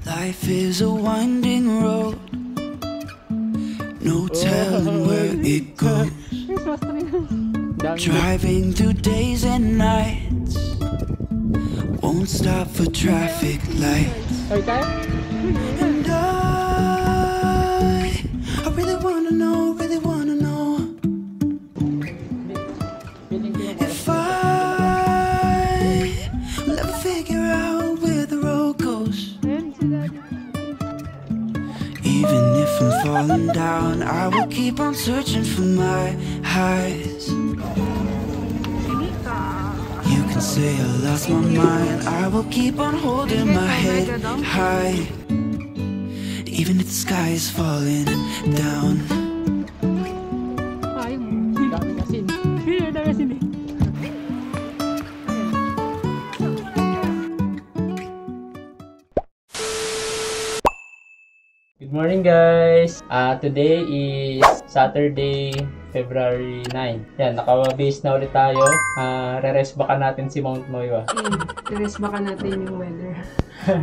Life is a winding road, no telling where it goes. Driving through days and nights, won't stop for traffic lights. And I really wanna know, if I will ever figure out where the road goes. Even if I'm falling down, I will keep on searching for my highs. You can say I lost my mind, I will keep on holding my head high. Even if the sky is falling down. Good morning guys! Today is Saturday, February 9. Yan, naka-base na ulit tayo. Re-rest baka natin si Mount Moywa. Re-rest baka natin yung weather.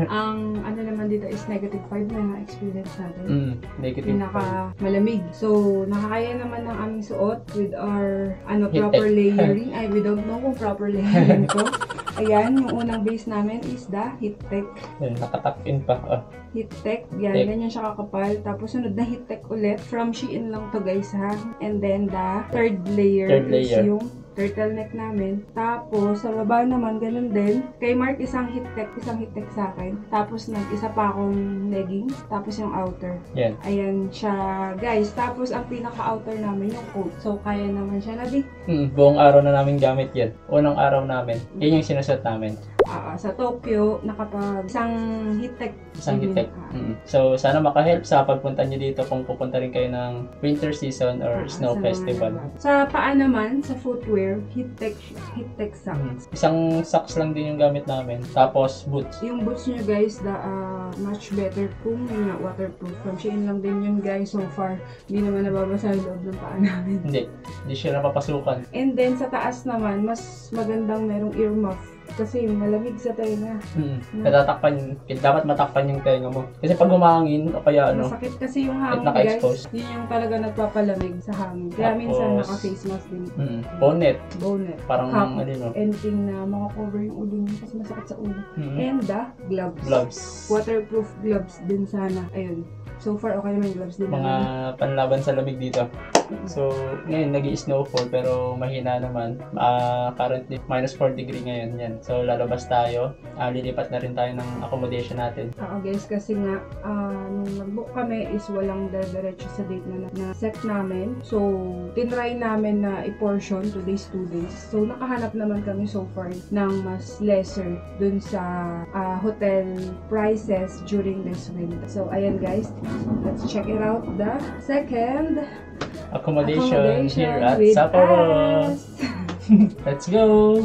Ang ano naman dito is negative 5 na na-experience natin. Negative pinaka malamig. So, nakakaya naman ng aming suot with our proper layering. Ay, we don't know kung proper layering ko. Ayan, yung unang base namin is the Heattech. Yan, nakatuck-in pa. Heattech. Yan, ganyan siya kakapal. Tapos sunod na Heattech ulit. From Shein lang to guys ha. And then the third layer is yung turtleneck namin. Tapos, sa baba naman, ganun din. Kay Mark, isang Heattech sa akin. Tapos, nag-isa pa akong leggings. Tapos, yung outer. Yan. Ayan siya, guys. Tapos, ang pinaka-outer namin, yung coat. So, kaya naman siya, Nabi. Buong araw na namin gamit yan. Unang araw namin. Yan yung sinasot namin. Sa Tokyo, nakapag isang Heattech. So, sana makahelp sa pagpunta nyo dito kung pupunta rin kayo ng winter season or snow festival. Sa paa naman, sa footwear, Heattech socks. Isang socks lang din yung gamit namin. Tapos, boots. Yung boots nyo guys, much better kung waterproof. From Shein lang din yun guys so far. Hindi naman nababasa yung loob ng paa namin. Hindi siya napapasukan. And then, sa taas naman, mas magandang merong earmuff. Kasi malamig sa tenga. Dapat matakpan yung tenga mo. Kasi pag humangin, o kaya masakit kasi yung hangin guys. Yun yung talaga nagpapalamig sa hangin. Kaya minsan naka-face mask din. Bonnet. Parang anything na makakover yung ulo niya kasi masakit sa ulo. And the gloves. Waterproof gloves din sana. Ayun. So far, okay naman yung gloves din. Mga panlaban sa lamig dito. So, ngayon, nag-i-snowfall pero mahina naman. Currently, minus 4 degree ngayon. Yan. So, lalabas tayo. Lilipat na rin tayo ng accommodation natin. Guys, kasi nga, nung nag-book kami is walang diretso sa date na set namin. So, tinry namin na i-portion today's 2 days. So, nakahanap naman kami so far ng mas lesser dun sa hotel prices during this winter. So, ayan guys. Let's check it out. The second accommodation here at Sapporo. Let's go!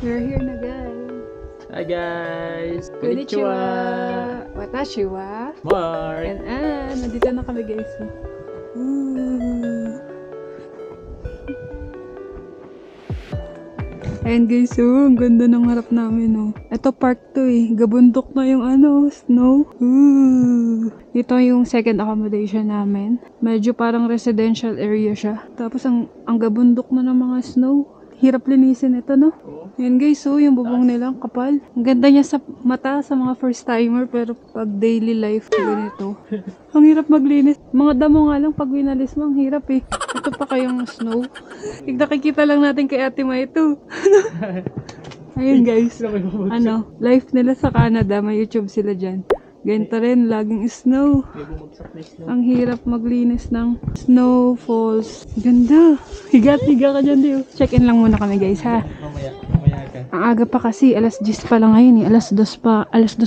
We're here na guys. Hi guys! Konnichiwa! Watashi wa Mark! And nandito na kami guys. Ayan guys, ang ganda ng harap namin, Ito park to gabundok na yung snow. Ito yung second accommodation namin. Medyo parang residential area siya. Tapos ang gabundok na ng mga snow. Hirap linisin ito, no? Ayan guys, yung bubong nila, ang kapal. Ang ganda niya sa mata sa mga first timer, pero pag daily life, ganito. Ang hirap maglinis. Mga damo nga lang, pag winalis mo, ang hirap Ito pa kayong snow. Nakikita lang natin kay Ate Ma ito. Ayun guys. Life nila sa Canada, may YouTube sila dyan. Ganito rin, laging snow. Ang hirap maglinis ng snow falls. Ganda. Higa-higa ka dyan, Dio. Check-in lang muna kami, guys, ha? Mamaya ka. Ang aga pa kasi, alas 10 pa lang ngayon, Alas 2 ba? Alas 3?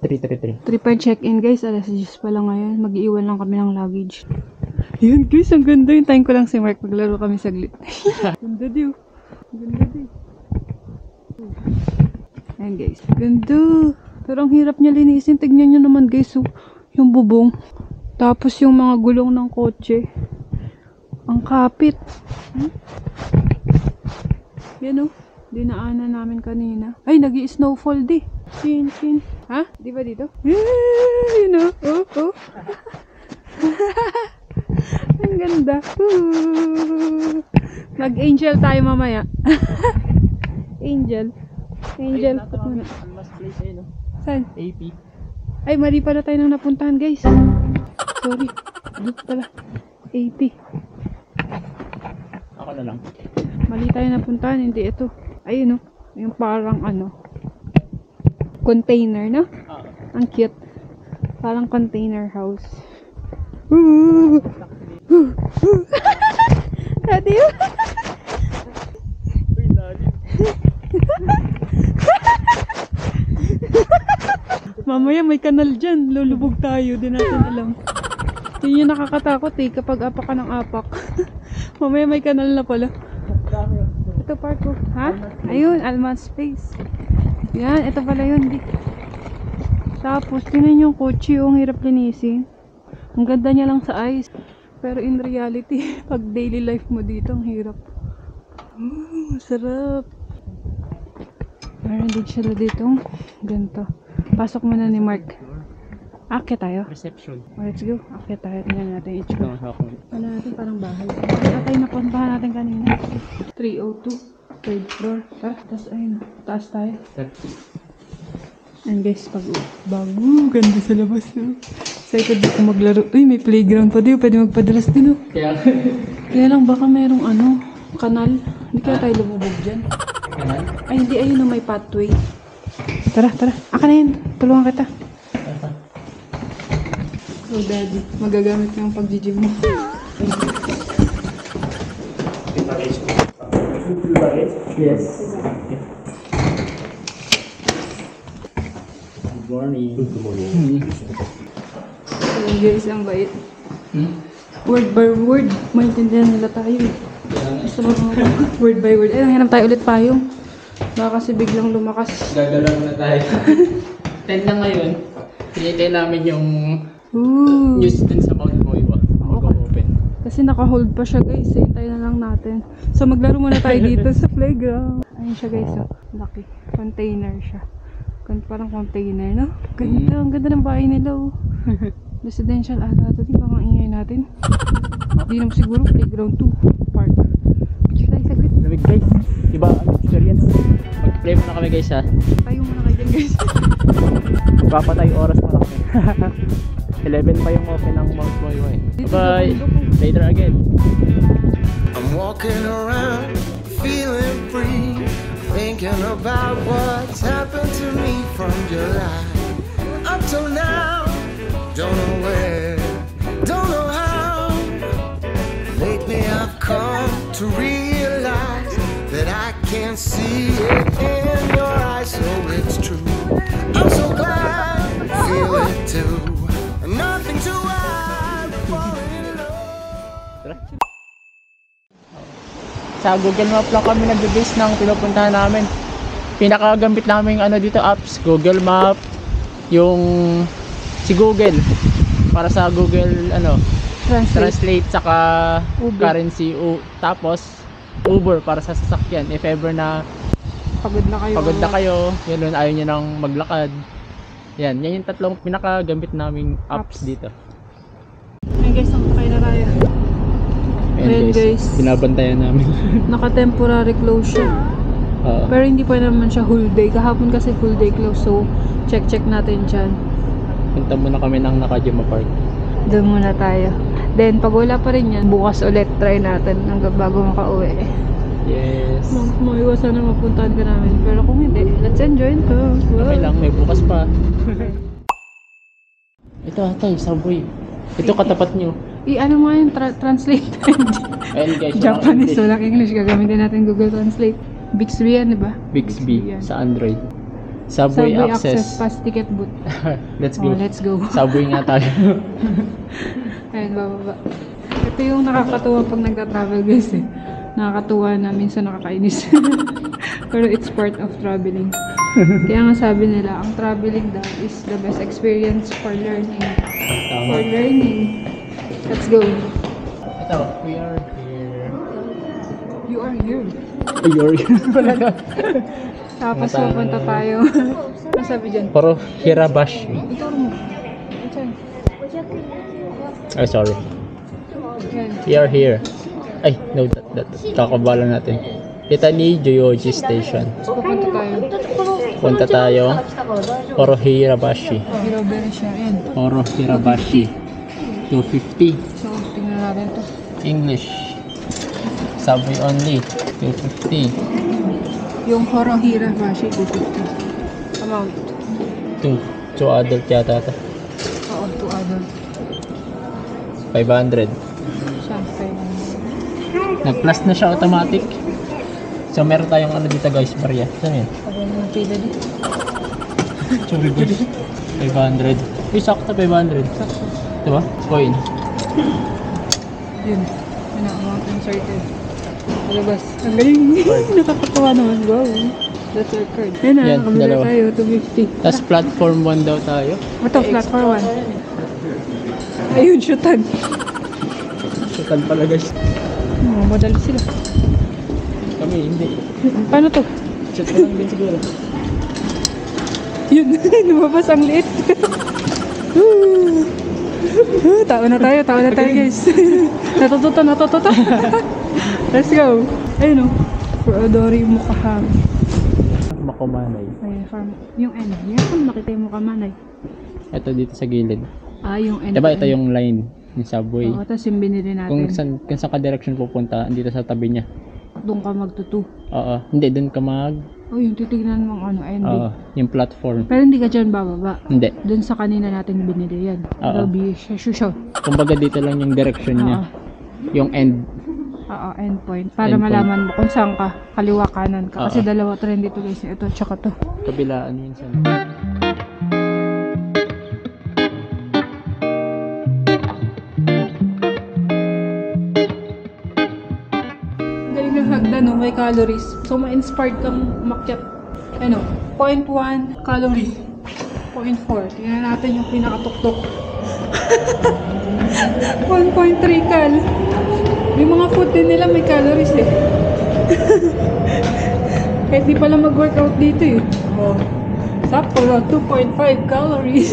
3. 3 pa check-in, guys. Alas 10 pa lang ngayon. Mag-iiwan lang kami ng luggage. Yun, guys. Ang ganda. Yung time ko lang si Mark. Maglaro kami saglit. Ganda, Dio. Ganda, Dio. Ayan, guys. Ganda. Pero ang hirap niya linisin. Tignan nyo naman guys, yung bubong. Tapos yung mga gulong ng kotse. Ang kapit. Yan o. Dinaanan namin kanina. Ay, nag-i-snowfall di. Chin, chin. Ha? Di ba dito? Yun o. Oh, oh. Ang ganda. Mag-angel tayo mamaya. Angel. Angel. Almas place eh, no? Saan? AP. Ay, mali pala tayo nang napuntahan, guys. Sorry. Dito pala. 80. Ako na lang. Mali tayo napuntahan. Hindi ito. Ayun, no? Yung parang ano. Container, no? Ang cute. Parang container house. Ready? Mamaya may kanal dyan. Lulubog tayo. Di natin alam. Yun yung nakakatakot eh. Kapag apak ka ng apak. Mamaya may kanal na pala. Ito park ko. Ha? Ayun. Almas Space. Yan. Ito pala yun. Tapos, tinan yung kotse. Ang hirap linisin. Ang ganda niya lang sa eyes. Pero in reality, pag daily life mo dito, ang hirap. Sarap. Meron din sila dito. Ganito. Pasok muna ni Mark. Akit tayo. Reception. Oh, let's go. Akit tayo. Tingnan natin each Ito floor. ang ako. Wala natin parang bahay. Ito tayo napuntahan natin kanina. 302. Third floor. Tara. Tapos ayun. Taas tayo. And guys, pag bago. Ganda sa labas. No? Excited dito maglaro. Uy, may playground pa dito. Pwede magpadalas din. No? Kaya lang baka merong ano. Kanal. Hindi kaya tayo lumubog dyan. Kanal? Ay, hindi. Ayun no, may pathway. Tara, tara. Aka na yun. Tulungan kita. Oh, daddy. Magagamit yung pag-gym mo. Yes. Good morning. Good morning. Ayan guys, ang bait. Word by word. Maintindihan nila tayo. Gusto mo word by word. Ayun, hanap tayo ulit payong. Baka kasi biglang lumakas. Gagalaw na tayo. 10 na ngayon. Pinitay namin yung news dun sa Mount Moiwa. Mag-open. Kasi naka-hold pa siya guys. Hintayin na lang natin. So maglaro muna tayo dito sa playground. Ayun siya guys. Oh. Laki. Container siya. Parang container, no? Ganda. Ang ganda ng bahay nila. Oh. Residential ata. Ito din baka ang ingay natin. Di naman siguro playground 2. Park. Picture tayo saglit. Lamig guys. Iba ang experience. Mag-play muna kami guys ha. Tayo muna kayo dyan guys. Magpapatay oras pa kami. 11 pa yung open ng Mount Moiwa eh. Bye! Later again. I'm walking around feeling free, thinking about what's happened to me from July up till now. Don't know where, don't know how. Lately I've come to realize that I can't see it in your eyes, so it's true. I'm so glad I feel it too. Nothing to hide, falling in love. Sa Google Map lang kami nag-base ng pinupuntahan namin. Pinakagambit namin ano dito apps, Google Map, yung si Google para sa Google ano, translate saka Uber. currency tapos Uber para sa sasakyan if ever na Pagod na kayo. yun ayaw niya nang maglakad. Yan yung tatlong pinakagambit naming apps dito. Ayun guys, nakakay na tayo. Ayan, guys. Binabantayan namin. Naka-temporary close siya. Pero hindi pa naman siya whole day. Kahapon kasi full day close. So, check natin dyan. Punta muna kami ng Nakajima Park. Doon muna tayo. Then, pag wala pa rin yan, bukas ulit try natin hanggang bago makauwi. Yes. Maiwasan na mapuntahan ka namin. Pero kung hindi, let's enjoy ito. Okay lang, may bukas pa. Ito atay, Subway. Ito katapat nyo. Ano mo yung translate? Ayun guys, Japanese, walang English. Gagamitin natin Google Translate. Bixby yan, diba? Bixby sa Android. Subway access. Pass ticket booth. Let's go. Let's go. Subway nga tayo. Ayun, bababa. Ito yung nakakatuwa pag nagta-travel guys eh. Nakakatuwa na, minsan nakakainis. Pero it's part of traveling. Kaya nga sabi nila, ang traveling daw is the best experience for learning. For learning. Let's go. Ito, we are here. You are here. Tapos Mata- pupunta tayo. Ano sabi dyan? Puro Hirabashi. Ituro mo. Diyan. Ay, sorry. Yan. We are here. Ay, no, kakabala natin. Kitani Joyoji Station. Pupunta tayo. Punta tayo. Poro Hirabashi. Hiroberi siya. Yan. Poro Hirabashi. 250. So, tingnan natin to. English. Subway only. 250. Yung Horohira Bashi, 250. Amount. 2 adult yata ito. Oo, 2 adult. 500. Siyempre. Nag-plus na siya automatic. So meron tayong ano dito guys, barya. Saan yun? Pag yung chila di. Sorry guys. 500. Uy, sakto 500. Diba? Coin. Yun. Yun ang amount inserted. Malabas. Ang galing. Nakakatawa naman. Wow. That's our card. Yan na, Yan, nakamila dalawa. tayo. 250. Tapos platform 1 daw tayo. Ito, platform 1. Ayun, shootan. Sukan pala guys. Madali sila. Kami hindi. Paano to? Shoot ko lang din siguro. Yun, lumabas ang liit. Tawa na tayo guys. Natututo. Let's go. Ayun o. For Odori Mukahami. Makumanay. Ayun, farm. Yung end. Yan kung makita yung Mukamanay. Ito dito sa gilid. Yung end. Diba ito yung line ng subway. Oo, tapos yung binili natin. Kung saan ka direction pupunta, dito sa tabi niya. Doon ka magtutu. Oo. Hindi, dun ka Yung titignan mong ano, end. Oo. Yung platform. Pero hindi ka dyan bababa. Hindi. Doon sa kanina natin binili yan. Oo. Lobby, shusho. Kumbaga dito lang yung direction niya. Yung end. Oo, end point. Para End point. malaman mo kung saan ka. Kaliwa, kanan ka. Kasi Oo. dalawa trend dito guys. Ito, tsaka to. Kabilaan minsan. Galing ng hagdan, no? May calories. So, ma-inspired kang umakyat. 0.1 calorie. 0.4. Tingnan natin yung pinakatuktok. 1.3 cal. Yung mga food din nila may calories eh. Kahit di pala mag-workout dito eh. Oh. Sakto lang, 2.5 calories.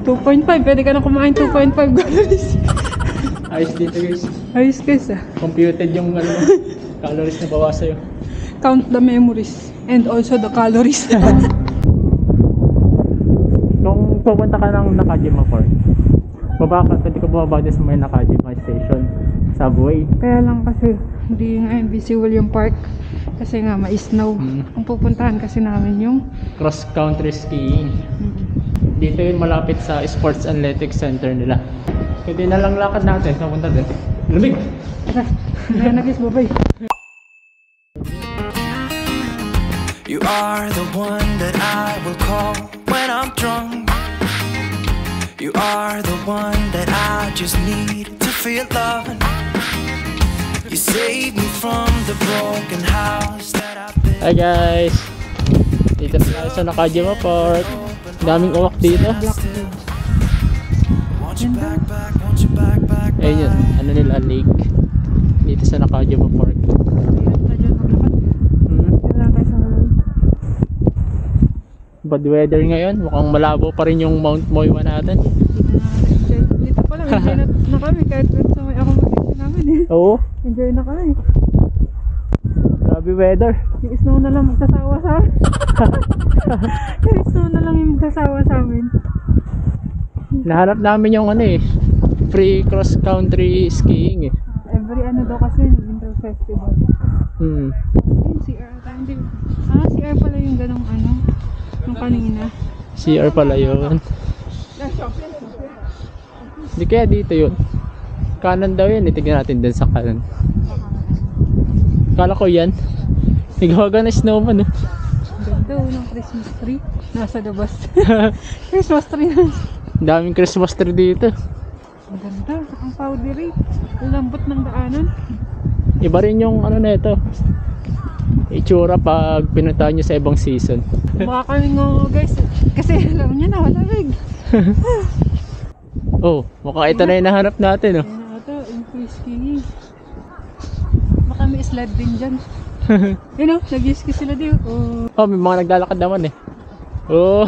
2.5, pwede ka na kumain 2.5 calories. Ayos dito guys. Ayos guys ah. Computed yung calories na bawas sa'yo. Count the memories and also the calories. Kung pupunta ka ng Nakajima Park, pwede ka bumaba din sa may Nakajima Station. Subway. Kaya lang kasi hindi nga visible yung park. Kasi nga ma-snow. Ang pupuntahan kasi namin yung Cross country skiing. Dito yun malapit sa Sports Athletics Center nila. Pwede na lang lakad natin, napunta din. Lumig! Tara, na guys, bye-bye. You are the one that I will call when I'm drunk. You are the one that I just need to feel love. You save me from the broken house that I've been. Hi guys! Dito na tayo sa Nakajima Park. Daming uwak dito. Want you back, back, want you back, back. Ayun yun, ano nila, lake. Dito sa Nakajima Park. Bad weather ngayon, mukhang malabo pa rin yung Mount Moywa natin. Dito pa lang, enjoy na kami kahit sa may accommodation namin eh. Oo, Enjoy na kami. grabe weather. Yung snow na lang magsasawa sa amin. Yung snow na lang yung magsasawa sa amin. Nahanap namin yung free cross country skiing eh. Every daw kasi winter festival. Yung CR tayo, hindi. CR pala yung ganong yung kanina. CR pala yun. Hindi kaya dito yun. Kanan daw yan, itignan natin din sa kanan. Kala ko yan. Nagawaga na snowman eh. Ganda ng Christmas tree. Nasa labas. Christmas tree na. Daming Christmas tree dito. Ang ganda. Ang powdery. Ang lambot ng daanan. Iba rin yung nito. Itsura pag pinuntahan nyo sa ibang season. Mukha kami guys. Kasi alam niyo na, malamig. Oh, mukhang ito na yung nahanap natin oh. Ayan na ito, yung free skiing. nagsisled din dyan. You know, nag-ski sila din. Oh. Oh, may mga naglalakad naman eh. Oh,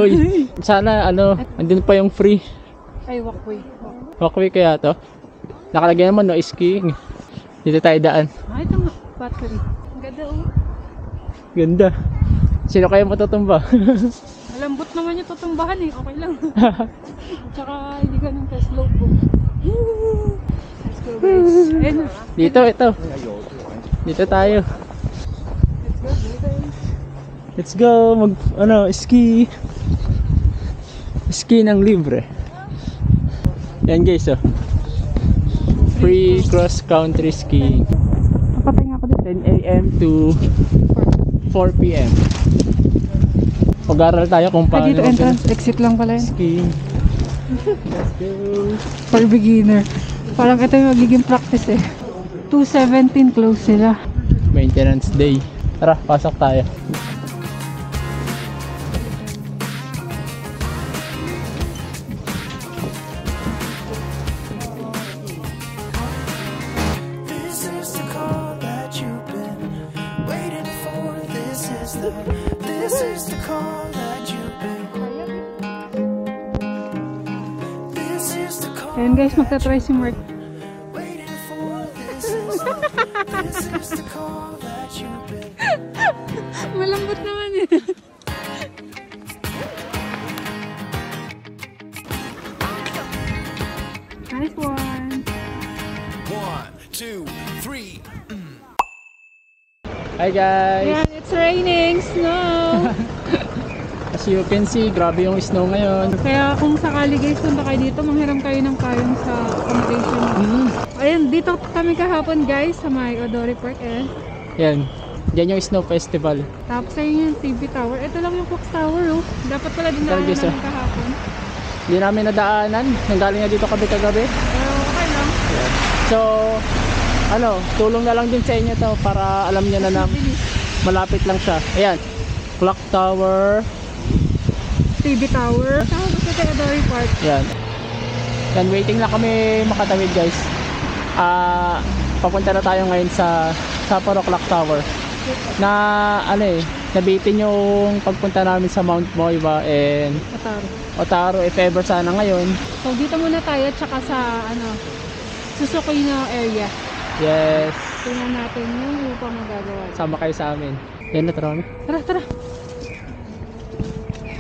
oy. Sana andun pa yung free. Ay, walkway. Walkway kaya to. Nakalagay naman no skiing. Dito tayo daan. Ay, ito nga. Battery. Ang ganda oh. Ganda. Sino kaya matutumba? Malambot naman yung tutumbahan eh. Okay lang. Tsaka hindi ganun ka-slope po. Let's go guys. Ayun. Dito, ito. Dito tayo. Let's go guys. Let's go ski. Ski ng libre. Yan guys oh. Free cross country skiing. Papatay nga ako dito. 10 AM to 4 PM. Pag-aral tayo kung paano Dito entrance. Exit lang pala yun. skiing. Let's go. For beginner. Parang ito yung magiging practice eh. 2:17 close sila. Maintenance day. Tara, pasok tayo. This is the call that you've been waiting for. This is the call that you've been. This is the call Ayan guys, magta-try si Mark. waiting for. This is the call that you've been. Malambot naman eh. Nice one. 1, 2, 3. Hi guys! Ayan, it's raining snow. As you can see, grabe yung snow ngayon. Kaya kung sakali guys, punta kayo dito, manghiram kayo ng payong sa accommodation. Ayan, dito kami kahapon guys, sa may Odori Park. Ayan. Yan. Diyan yung snow festival. Tapos ayun yung TV Tower. Ito lang yung Clock Tower oh. Dapat pala dinaanan Guys, namin kahapon. Hindi namin nadaanan. Nanggaling na dito kami kagabi. Pero okay lang. So, tulong na lang din sa inyo to para alam niyo na malapit lang siya. Ayan. Clock Tower. TV Tower. Tapos ito Odori Park. Yan. Yan, waiting na kami makatawid guys. Papunta na tayo ngayon sa Sapporo Clock Tower. Na nabitin yung pagpunta namin sa Mount Moiba and Otaru if ever sana ngayon. So dito muna tayo tsaka sa Susukino area. Yes. Tingnan natin yung upang magagawa. Sama kayo sa amin. Yan na tara. Tara, tara.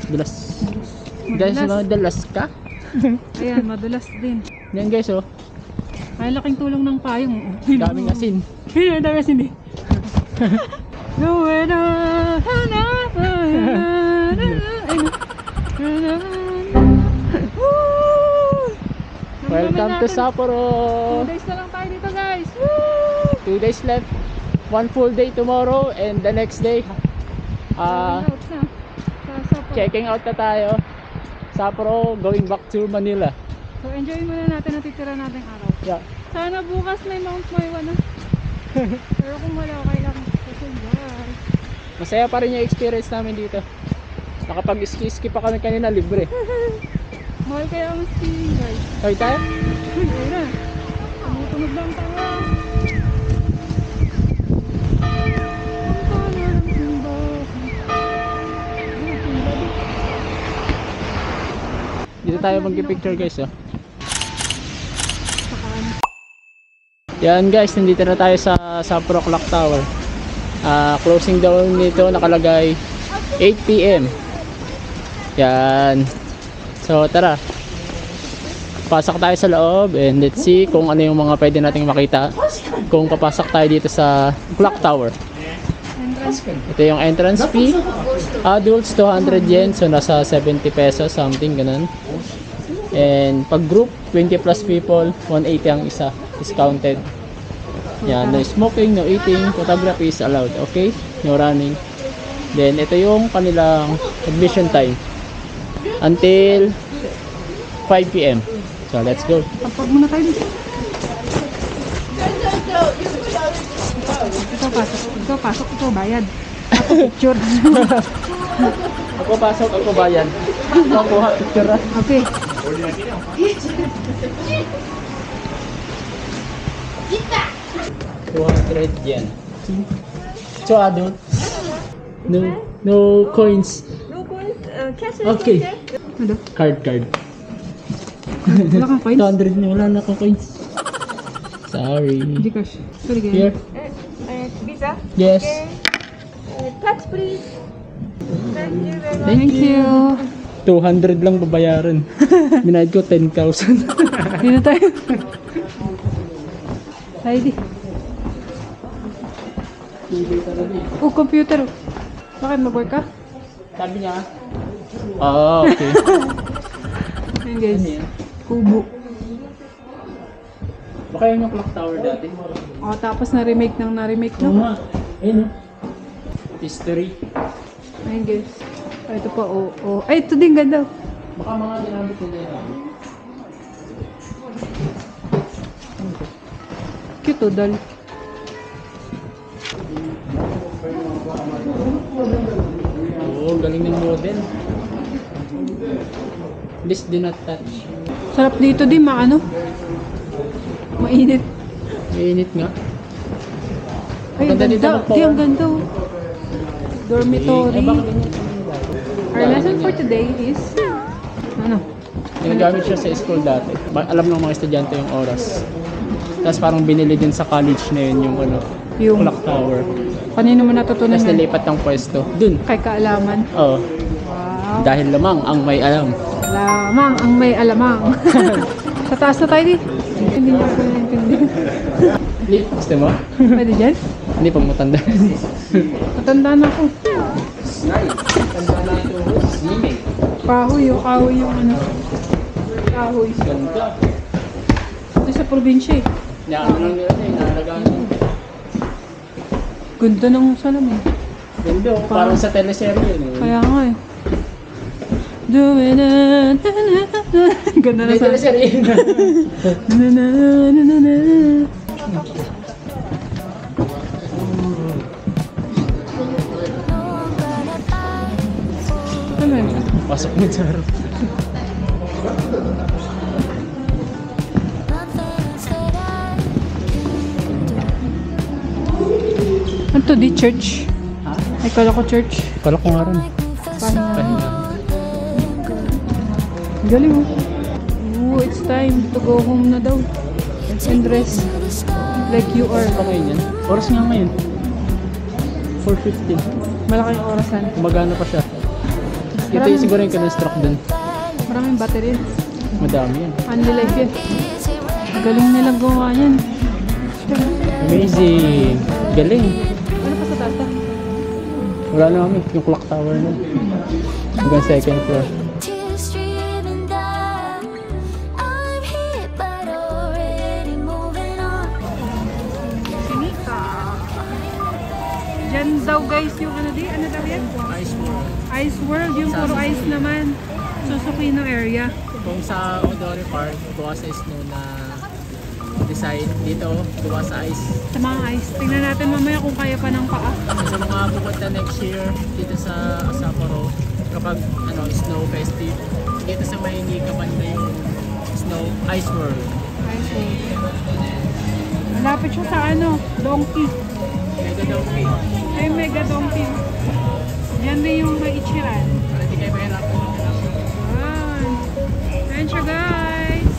Dulas. Guys, madalas ka? Ayan, madulas din. Yan guys oh. Ay, laking tulong ng payong. Daming asin. Daming asin eh. Welcome to Sapporo. 2 days na lang tayo dito guys. 2 days left. 1 full day tomorrow and the next day checking out na tayo. Sapporo, going back to Manila. So enjoy muna natin ang titira nating araw. Yeah. Sana bukas may Mount Moiwa na. Pero kung wala, okay lang. Kasi guys, Masaya pa rin yung experience namin dito. Nakapag-ski pa kami kanina libre. mahal kaya ang skiing guys. Hoy tayo? Ayun na. Tumutunog lang tayo. Dito tayo mag-picture guys oh. Yan guys, nandito na tayo sa Sapporo Clock Tower. Closing daw nito nakalagay 8 PM. Yan. So tara. Pasok tayo sa loob and let's see kung ano yung mga pwede nating makita kung papasok tayo dito sa Clock Tower. Ito yung entrance fee. Adults 200 yen, so nasa 70 pesos something ganun. And pag group 20 plus people, 180 ang isa, discounted. Yan, no smoking, no eating, photography is allowed, okay? No running. Then ito yung kanilang admission time until 5 PM. So let's go. Pagpag muna tayo dito. Ikaw pasok, ikaw bayad. Ako picture. Ako pasok, ako bayan. Ako kuha picture ha. Okay. 200 yen. So adult. No coins. No coins? Cash Okay. Ano? Card. Wala kang coins? 200 na, wala na akong coins. Sorry. Gcash. Sorry guys. Here. Visa? Yes. Touch please. Thank you very much. Thank you. 200 lang babayaran. Binayad ko 10,000. Dito tayo. Heidi. Oh, computer. Bakit mag-work ka? Sabi niya. Ah, okay. Ayun guys. Kubo. Baka yun yung clock tower dati. Oh, tapos na-remake Oo no? nga. Ayun. History. Ayun guys. Oh, ito pa, oh. Ay, ito din ganda. Baka mga ginamit nila yun. Cute oh, doll. Oo, galing ng model. Please do not touch. Sarap dito din, mainit. Mainit nga. Ay, ang Ganda dito ganda. magpo- Di, ang ganda. Oh. Dormitory. Eh, bakit ganyan? Our lesson for today is... Ano? Ginagamit siya sa school dati. Alam ng mga estudyante yung oras. Tapos parang binili din sa college na yun yung Yung clock tower. kanino mo natutunan Tapos yan? nilipat ng pwesto. Dun. Kay kaalaman. Oo. Wow. Dahil lamang ang may alam. Lamang ang may alamang. Sa taas na tayo din. Hindi niya ako naintindihan. Flip, gusto mo? Pwede dyan? Hindi, pag matanda. Matanda na ako. Tanda na ito. Swimming. Kahoy yung ano. Kahoy. Ganda. Ito sa probinsya eh. Ano lang nila ito, inalagaan mo. Ganda ng salamin. Ganda, oh. Parang sa teleserye. No? Kaya nga eh. Doing it. Ganda na May sa... teleserye. Ano yun? Pasok mo sa harap. Ano to di? Church? Ha? Ay, kala ko church. Kala ko nga rin. Pahinga. Galing oh. Ooh, it's time to go home na daw. And rest. Like you are. Pa ngayon yan? Oras nga ngayon. 4:15. Malaking orasan. Magana pa siya. Ito yung siguro yung kinonstruct dun. Maraming battery. Madami yan. Only life yan. Galing nilang gawa yan. Amazing. Galing. Ano pa sa taas? Wala na kami. Yung clock tower na. Hanggang second floor. Diyan daw guys yung ano di? Ano daw yan? Ice world. Ice World. Yung puro ice naman. Susuki ng area. Kung sa Odori Park, gawa sa snow na design. Dito, gawa sa ice. Sa mga ice. Tingnan natin mamaya kung kaya pa ng paa. Sa mga pupunta next year dito sa Sapporo, kapag snow festive, dito sa Maynila banda yung snow ice world. Ice World. Malapit siya sa Donkey. Mega donkey. Ay, Mega Donkey. Yan din yung Ichiran. Para di kayo mahirapan. Ayan siya guys.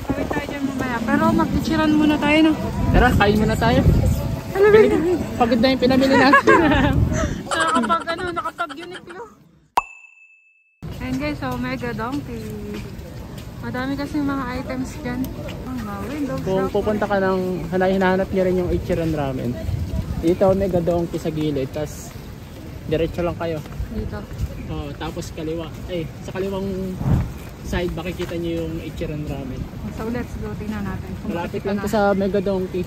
Kawin tayo dyan mamaya. Pero mag-Ichiran muna tayo no. Tara, kain muna tayo. Pagod na yung pinamili natin. Nakapag-unique no. Ayan guys, so Mega Donkey. Madami kasi mga items dyan. Window Kung shop. pupunta ka ng hinahanap niyo rin yung Ichiran Ramen. Dito Mega Donkey sa gilid, tas diretso lang kayo. Dito. Oh, tapos kaliwa. Sa kaliwang side makikita niyo yung Ichiran Ramen. So let's go, tingnan natin. Kung Malapit makikita lang na. to sa Mega Donkey.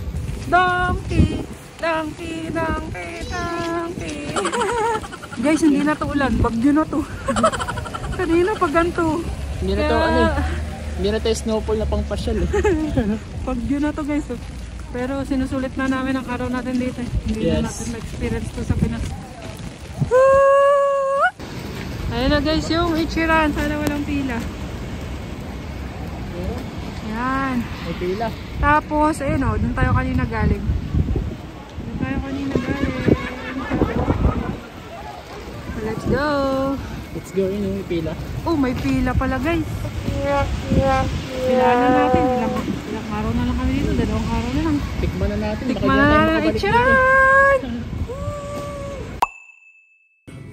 Donkey! Donkey! Donkey! Donkey! Guys, hindi na to ulan. Bagyo na to. Kanina pag ganito. Hindi na to hindi na to snowfall na pang pasyal eh. Bagyo na to guys. Pero sinusulit na namin ang araw natin dito. Hindi na Yes. natin ma-experience to sa Pinas. Ayun na guys, yung Ichiran. Sana walang pila. Yan. May pila. Tapos, ayun o, dun tayo kanina galing. Let's go, yun yung pila. Oh, may pila pala guys. Pilahan na natin. Ilang araw na lang kami dito. 2 araw na lang. Tikman na natin. Tikman na natin. Charan!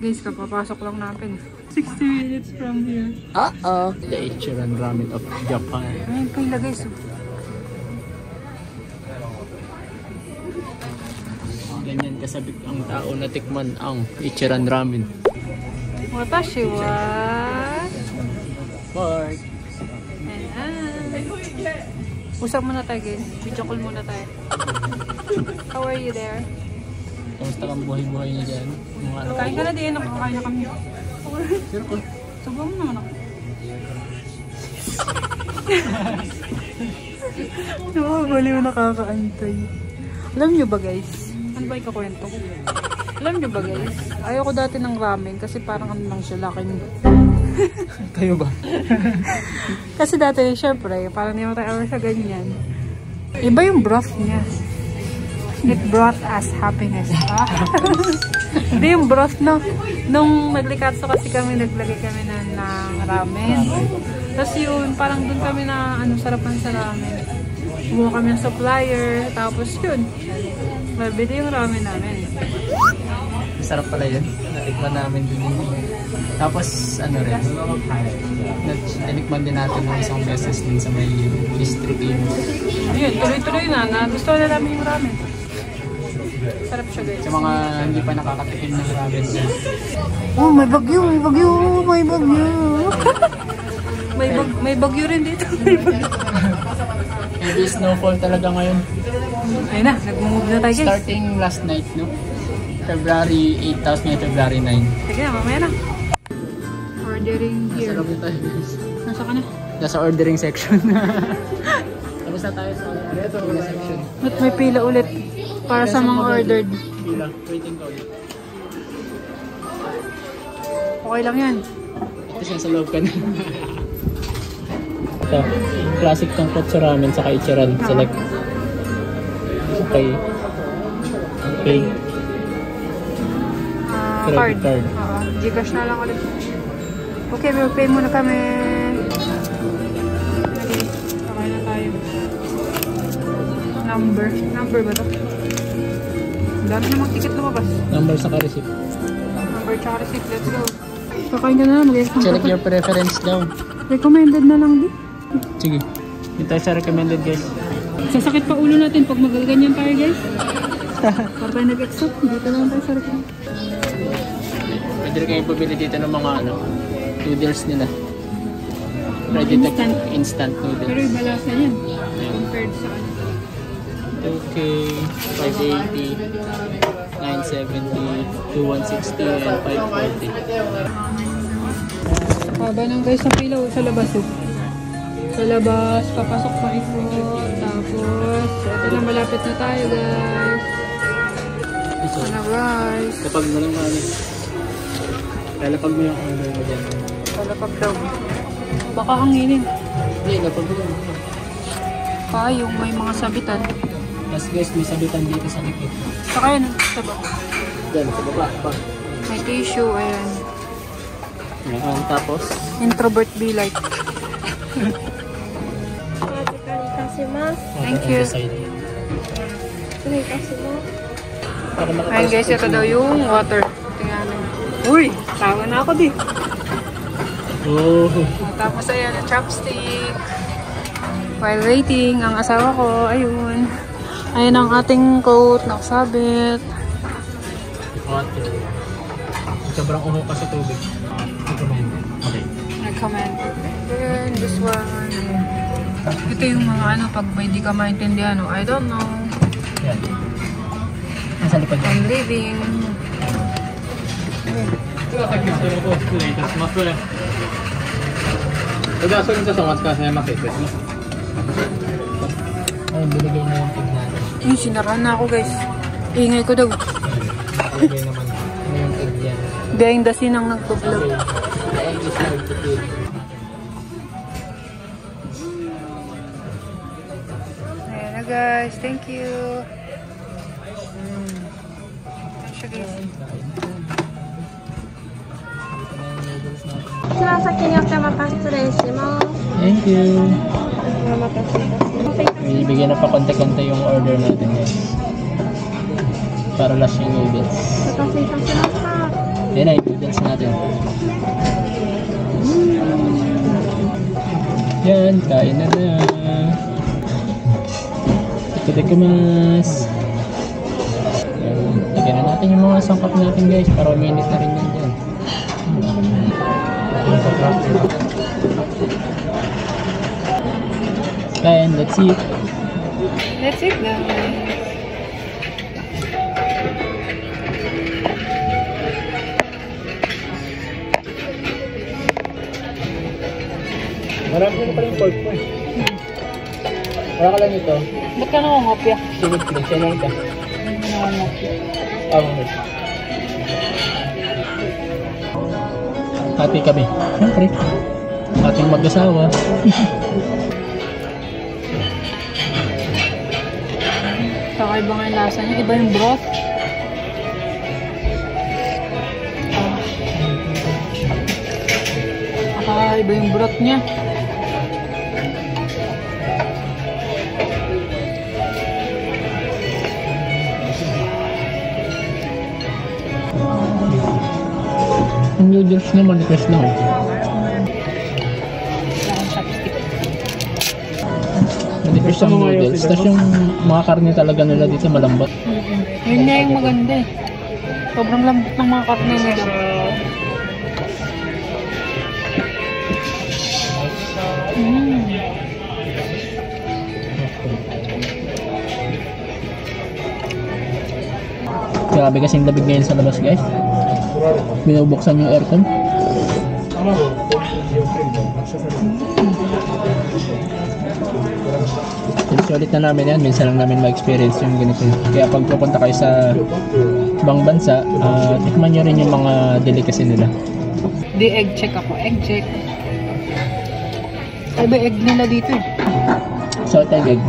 Guys, kapapasok lang natin. 60 minutes from here. The Ichiran Ramen of Japan. Ayun, pila guys. Ganyan kasabik ang tao na tikman ang Ichiran Ramen. Watashi wa Bye! usap muna tayo guys. Video call muna tayo. How are you there? Kamusta kang buhay-buhay niya dyan? Kain ka na din. Nakakain na kami. Sure ko. Sobrang mo naman ako. Nakakaliw nakakaantay. Alam nyo ba guys? Ano ba ikakwento ko? Alam nyo ba guys? Ayoko dati ng ramen kasi parang ano lang siya laking. Kayo ba? Kasi dati syempre parang hindi mo tayo sa ganyan. Iba yung broth niya. It brought us happiness. Hindi yung broth no. Nung naglikatso kasi kami, naglagay kami ng ramen. Tapos yun, parang dun kami na sarapan sa ramen. Kumuha kami ng supplier. Tapos yun, mabili yung ramen namin. Masarap pala yun. Natikman namin din yun. Tapos ano rin, natikman din natin ng isang beses din sa may district yun. Yun, tuloy-tuloy na. Gusto na namin yung ramen. Sarap siya guys. Sa mga hindi pa nakakatikim ng ramen. Oh, may bagyo, may bagyo, may bagyo. may bagyo rin dito. May bagyo. Heavy snowfall talaga ngayon. Ayun na, nag-move na tayo guys. Starting last night, no? February 8, tapos ngayon February 9. Sige na, mamaya na. Ordering here. Nasa lobby tayo guys. Nasa ka na? Nasa ordering section. Tapos na tayo sa ordering section. At may pila ulit para sa mga ordered. Pila, waiting ka ulit. Okay lang yan. Kasi nasa loob ka na. Ito, classic tonkotsu ramen sa Ichiran. Select. Okay. Okay. Card. Card. Gcash na lang ulit. Okay, mag-pay muna kami. Okay, sakay na tayo. Number ba ito? Ang dami namang ticket lumabas. Number sa receipt. Number tsaka receipt, let's go. Kakain ka na lang, mag-exam ka. Select your preference daw. Recommended na lang din. Sige. Dito tayo sa recommended guys. Sasakit pa ulo natin pag magaganyan tayo guys. Para tayo nag-exam, dito lang tayo sa recommended. Pwede rin kayo pabili dito ng mga noodles nila. Ready to instant noodles. Pero iba lasa yan. Compared sa ano. Okay, 580, 970, 2160, and 540. Haba nang guys ng pila sa labas oh. Sa labas, papasok pa ito. Tapos, ito na malapit na tayo guys. Ito na guys. Kapag mo lang lalapag mo yung order mo dyan. Palapag daw. Baka hanginin. Hindi, lapag mo lang. Yung may mga sabitan. Tapos guys, may sabitan dito sa likod. Saka yan, sa baba. Dyan, sa baba pa. May tissue, ayan. Ayan, tapos Introvert be like. Thank you. Ayan guys, ito daw yung water. Tingnan natin. Uy, tawa na ako di. oh. Tapos ayan, yung chopstick. While waiting, ang asawa ko, ayun. Ayun ang ating coat, nakasabit. Water. Sobrang uho ka sa tubig. Recommend. Okay. Recommend. Then, this one. Ito yung mga ano, pag may di ka maintindihan, I don't know. Yan. Nasa likod yan. I'm leaving. Ay, binigay na yung tip natin. Uy, sinarahan na ako guys. Ingay ko daw. Binigay naman na yung tip yan. Behind the scene ang nagpo-vlog. Ay, is hard to feel. Ayan na guys, thank you. Ayan siya guys. Dito na yung noodles 一番先にお茶また失礼します。 Thank you. お待たせいたします。 Ibigay na pa konti-konti yung order natin guys. Para last yung noodles. お待たせいたしました。 Yan na yung noodles natin. Yan, kain na na. Itadakimasu. Lagyan na natin yung mga sangkap natin guys para uminit na rin yan dyan. And that's it. That's it na. Marami na pala yung pork po eh. Wala ka lang ito. Ba't ka nakangopya? Sunod ko lang. Siya lang ito. Nakangopya. Hati kami. Siyempre. Ating mag-asawa. Kakaiba nga yung lasa niya. Iba yung broth. Kakaiba yung broth niya. Ang noodles niya manifest na. Manifest ang noodles. Tapos yung mga karne talaga nila dito malambot. Yun nga yung maganda eh. Sobrang lambot ng mga karne nila. Grabe kasing labig ngayon sa labas guys. Binubuksan yung aircon. Ulit na namin yan. Minsan lang namin ma-experience yung ganito. Kaya pag pupunta kayo sa ibang bansa, tikman nyo rin yung mga delicacy nila. Di egg check ako. Egg check. Ay ba egg nila dito eh. Salted egg.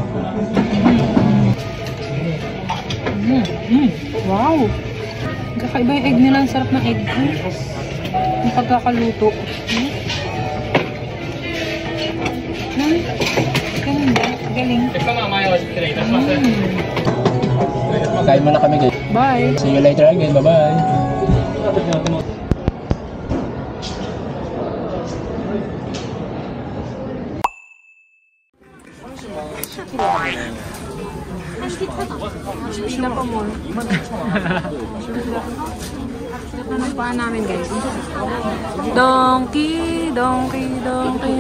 Wow! Kakaiba yung egg nila. Ang sarap ng egg. Yung pagkakaluto. Ganda. Galing. Kain mo na kami guys. Bye! See you later again. Bye-bye. Sila pa more. Ano pa namin guys? Donkey, donkey, donkey.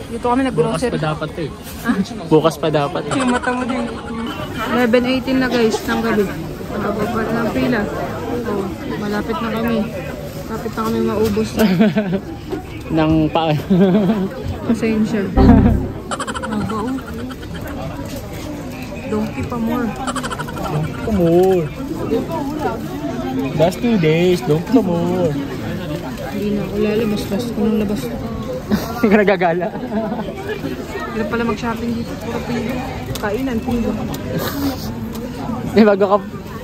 Dito kami nag-grocery. Bukas pa dapat eh. Bukas pa dapat eh. Yung mata mo din. 11:18 na guys, ng gabi. Pagkababa na ng pila. Oh, malapit na kami. Malapit na kami maubos. Nang pa. Pasensya. Nagao. Donkey pa more. Come on. Last 2 days. Don't come on. Hindi na ako lalabas. Last ko nang labas. Hindi ka nagagala. Wala pala mag-shopping dito. Puro pila. Kainan, pila.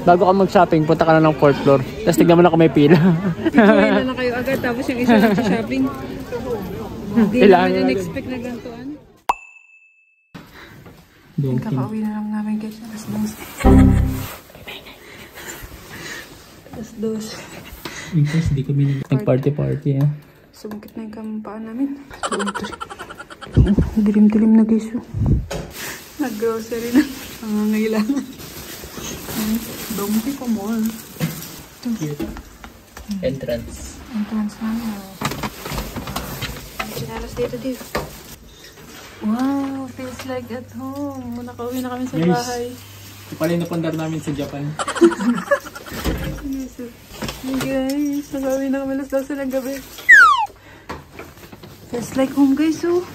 Bago ka mag-shopping, punta ka na ng 4th floor. Tapos tignan mo na kung may pila. Pila na kayo agad. Tapos yung isa nag-shopping. Hindi namin in-expect na gantuan. Kakauwi na lang namin guys. Alas 2. In case, hindi kami nag-party-party ah. Sumukit na yung kampaan namin. Dilim-dilim na guys. Nag-grocery na. Nangangailangan. Donkey pa more. Entrance. Entrance namin. Sinalas dito dito. Wow, feels like at home. Nakauwi na kami sa bahay. Ito pala yung napundar namin sa Japan. Guys, nakauwi na kami alas 12 ng gabi. Feels like home guys, oh.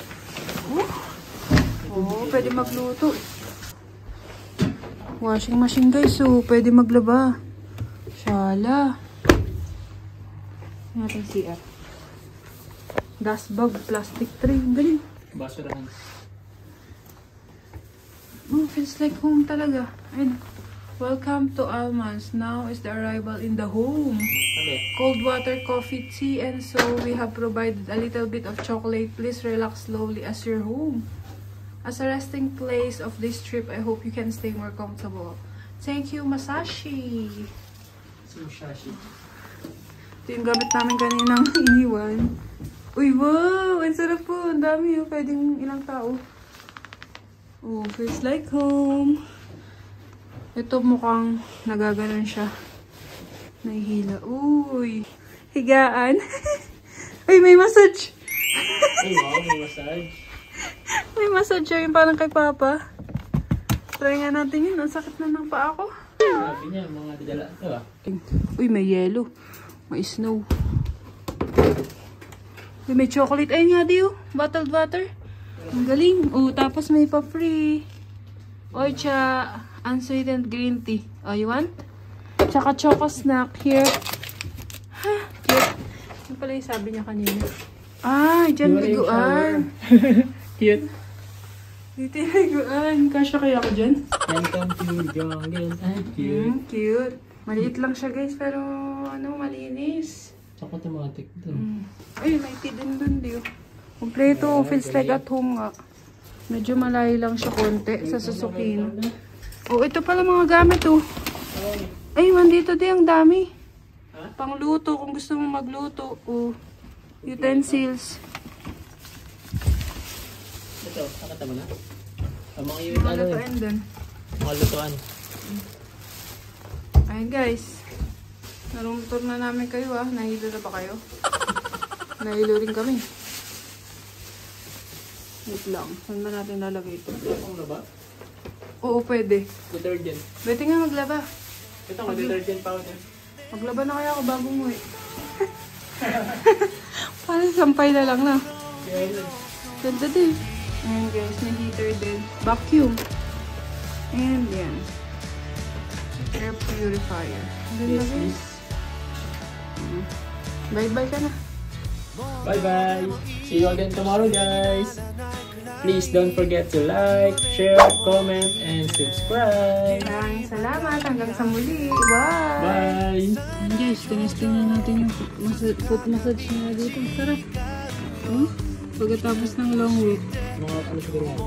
Oh, pwede magluto. Washing machine guys, oh. Pwede maglaba. Shala. Natin CR. Gas bag, plastic tray. Galing. Basurahan. Oh, feels like home talaga. Ayun. Welcome to Almas. Now is the arrival in the home. Cold water, coffee, tea, and so we have provided a little bit of chocolate. Please relax slowly as your home. As a resting place of this trip, I hope you can stay more comfortable. Thank you, Masashi. Masashi. Ito yung gamit namin kaninang iniwan. Uy, wow! Ang sarap po. Ang dami yun. Pwedeng ilang tao. Oh, feels like home. Ito mukhang nagaganon siya. Nahihila. Uy! Higaan. Uy, may massage! Ay, wow, may massage. May massage yun parang kay Papa. Try nga natin yun. Ang sakit na ng paa ko. Sabi niya, mga didala. Diba? Uy, may yellow. May snow. Uy, may chocolate. Ayun nga, Dio. Bottled water. Ang galing. Oh, tapos may pa-free. Ocha. Unsweetened green tea. Oh, you want? Tsaka choco snack here. Ha? Cute. Ano pala yung sabi niya kanina? Ah, dyan liguan. Cute. Dito yung liguan. Kasya kaya ako dyan? Welcome to jungle. Ay, cute. Cute. Maliit lang siya, guys. Pero, ano, malinis. Tsaka automatic dun. Ay, may tea din dun, Dio. Kompleto. Feels like at home nga. Medyo malayo lang siya konti sa Suzuki. Oh, ito pala mga gamit, oh. Ay, mandito din ang dami. Pangluto, kung gusto mong magluto. Oh, utensils. Ito, nakata mo na? Ang mga yun, ano eh. Lutuan din. Mga lutuan. Ayun, guys. Narong tour na namin kayo, ah. Nahilo na ba kayo? Nahilo rin kami. Wait lang. Saan ba natin lalagay ito? Ano na ba? Oo, pwede. Detergent. Pwede nga maglaba. Ito nga, detergent powder. Maglaba na kaya ako bago mo eh. Parang sampay na lang na. Ganda din. Ayan guys, may heater din. Vacuum. And yan. Air purifier. Ganda guys. Bye-bye ka na. Bye-bye. See you again tomorrow, guys. Please don't forget to like, share, comment, and subscribe. Maraming salamat. Hanggang sa muli. Bye! Bye! Guys, tinesting na natin yung foot massage nila dito. Sarap. Pagkatapos ng long week. Mga ano siguro nga,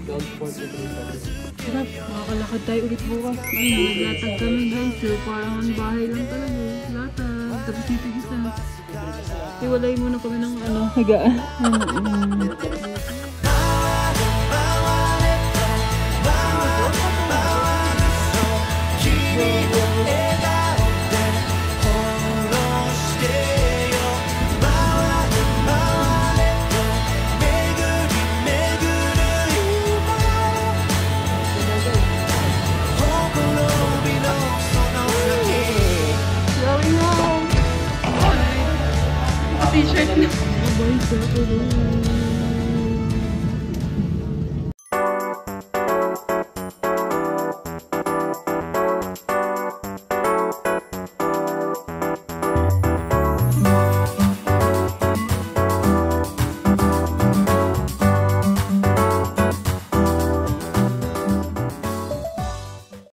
dog 43 Sarap. Makakalakad tayo ulit bukas. Naglatag kami guys. So, parang ang bahay lang talaga. Latag. Tapos dito isa. Iwalay muna kami ng higaan. T-shirt na.